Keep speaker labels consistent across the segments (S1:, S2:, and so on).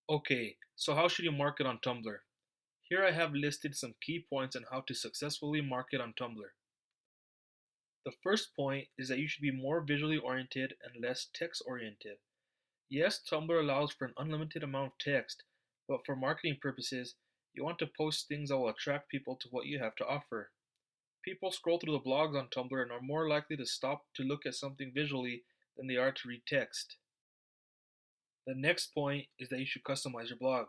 S1: Okay, so how should you market on Tumblr? Here I have listed some key points on how to successfully market on Tumblr. The first point is that you should be more visually oriented and less text oriented. Yes, Tumblr allows for an unlimited amount of text, but for marketing purposes, you want to post things that will attract people to what you have to offer. People scroll through the blogs on Tumblr and are more likely to stop to look at something visually than they are to read text. The next point is that you should customize your blog.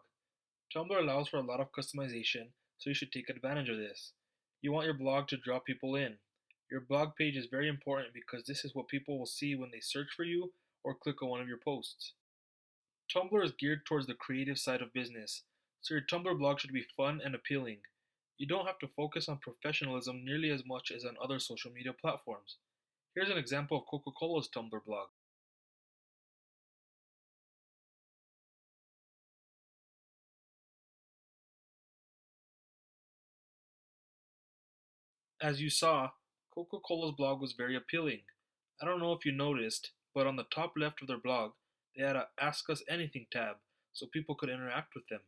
S1: Tumblr allows for a lot of customization, so you should take advantage of this. You want your blog to draw people in. Your blog page is very important because this is what people will see when they search for you or click on one of your posts. Tumblr is geared towards the creative side of business, so your Tumblr blog should be fun and appealing. You don't have to focus on professionalism nearly as much as on other social media platforms. Here's an example of Coca-Cola's Tumblr blog. As you saw, Coca-Cola's blog was very appealing. I don't know if you noticed, but on the top left of their blog, they had a Ask Us Anything tab so people could interact with them.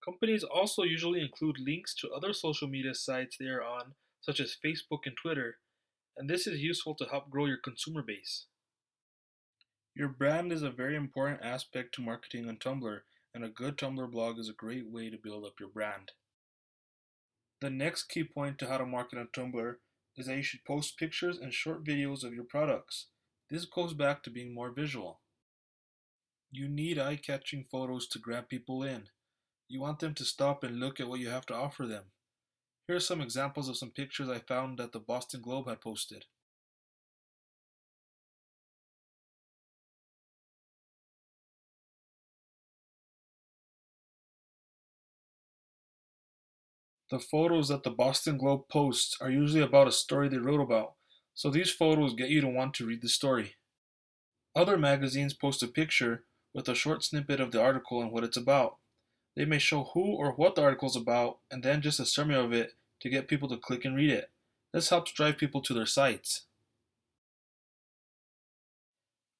S1: Companies also usually include links to other social media sites they are on, such as Facebook and Twitter, and this is useful to help grow your consumer base. Your brand is a very important aspect to marketing on Tumblr, and a good Tumblr blog is a great way to build up your brand. The next key point to how to market on Tumblr is that you should post pictures and short videos of your products. This goes back to being more visual. You need eye-catching photos to grab people in. You want them to stop and look at what you have to offer them. Here are some examples of some pictures I found that the Boston Globe had posted. The photos that the Boston Globe posts are usually about a story they wrote about, so these photos get you to want to read the story. Other magazines post a picture with a short snippet of the article and what it's about. They may show who or what the article is about and then just a summary of it to get people to click and read it. This helps drive people to their sites.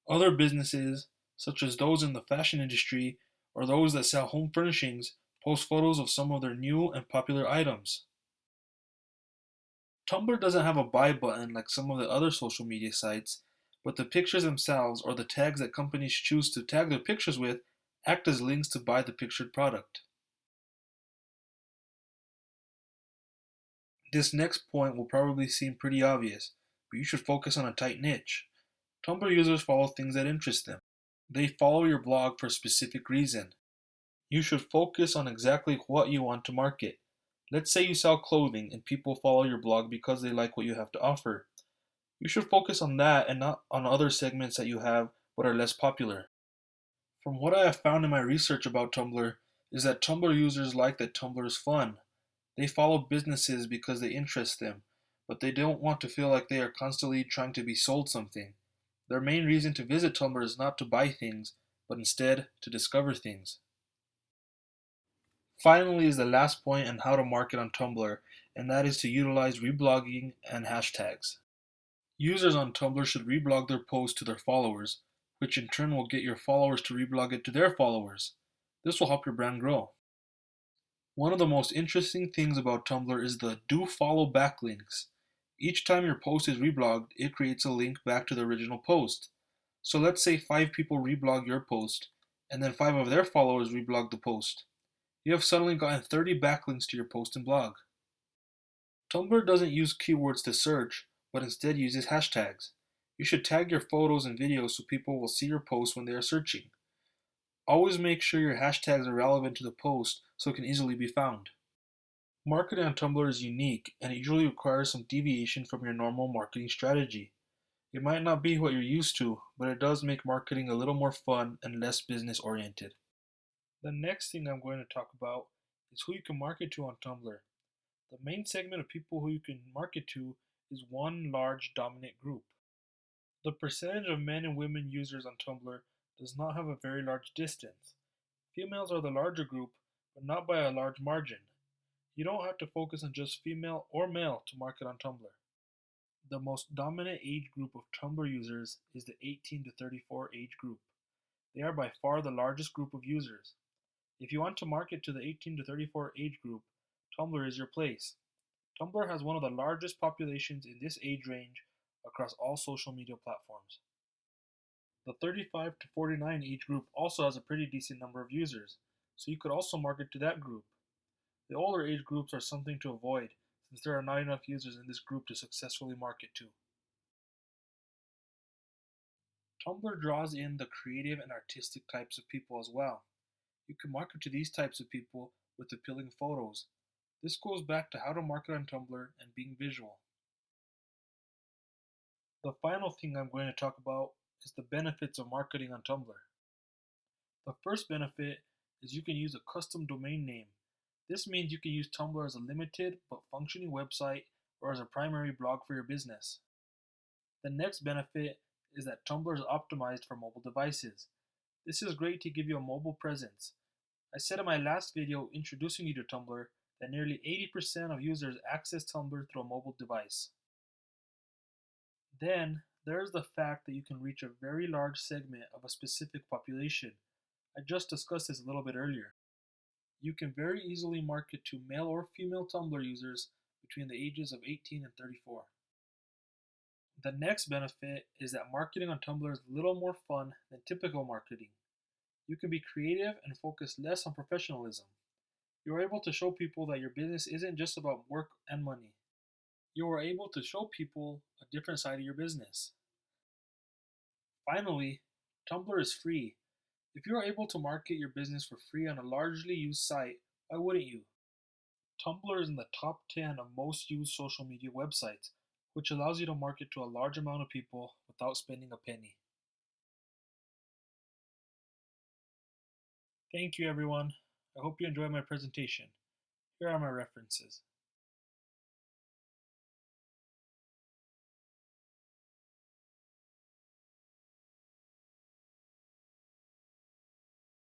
S1: Other businesses, such as those in the fashion industry or those that sell home furnishings, post photos of some of their new and popular items. Tumblr doesn't have a buy button like some of the other social media sites, but the pictures themselves or the tags that companies choose to tag their pictures with act as links to buy the pictured product. This next point will probably seem pretty obvious, but you should focus on a tight niche. Tumblr users follow things that interest them. They follow your blog for a specific reason. You should focus on exactly what you want to market. Let's say you sell clothing and people follow your blog because they like what you have to offer. You should focus on that and not on other segments that you have but are less popular. From what I have found in my research about Tumblr is that Tumblr users like that Tumblr is fun. They follow businesses because they interest them, but they don't want to feel like they are constantly trying to be sold something. Their main reason to visit Tumblr is not to buy things, but instead to discover things. Finally is the last point on how to market on Tumblr, and that is to utilize reblogging and hashtags. Users on Tumblr should reblog their post to their followers, which in turn will get your followers to reblog it to their followers. This will help your brand grow. One of the most interesting things about Tumblr is the do follow backlinks. Each time your post is reblogged, it creates a link back to the original post. So let's say 5 people reblog your post, and then 5 of their followers reblog the post. You have suddenly gotten 30 backlinks to your post and blog. Tumblr doesn't use keywords to search, but instead uses hashtags. You should tag your photos and videos so people will see your post when they are searching. Always make sure your hashtags are relevant to the post so it can easily be found. Marketing on Tumblr is unique and it usually requires some deviation from your normal marketing strategy. It might not be what you're used to, but it does make marketing a little more fun and less business oriented. The next thing I'm going to talk about is who you can market to on Tumblr. The main segment of people who you can market to is one large dominant group. The percentage of men and women users on Tumblr does not have a very large distance. Females are the larger group, but not by a large margin. You don't have to focus on just female or male to market on Tumblr. The most dominant age group of Tumblr users is the 18 to 34 age group. They are by far the largest group of users. If you want to market to the 18 to 34 age group, Tumblr is your place. Tumblr has one of the largest populations in this age range across all social media platforms. The 35 to 49 age group also has a pretty decent number of users, so you could also market to that group. The older age groups are something to avoid since there are not enough users in this group to successfully market to. Tumblr draws in the creative and artistic types of people as well. You can market to these types of people with appealing photos. This goes back to how to market on Tumblr and being visual. The final thing I'm going to talk about is the benefits of marketing on Tumblr. The first benefit is you can use a custom domain name. This means you can use Tumblr as a limited but functioning website or as a primary blog for your business. The next benefit is that Tumblr is optimized for mobile devices. This is great to give you a mobile presence. I said in my last video introducing you to Tumblr that nearly 80% of users access Tumblr through a mobile device. Then, there is the fact that you can reach a very large segment of a specific population. I just discussed this a little bit earlier. You can very easily market to male or female Tumblr users between the ages of 18 and 34. The next benefit is that marketing on Tumblr is a little more fun than typical marketing. You can be creative and focus less on professionalism. You are able to show people that your business isn't just about work and money. You are able to show people a different side of your business. Finally, Tumblr is free. If you are able to market your business for free on a largely used site, why wouldn't you? Tumblr is in the top 10 of most used social media websites, which allows you to market to a large amount of people without spending a penny. Thank you, everyone. I hope you enjoyed my presentation. Here are my references.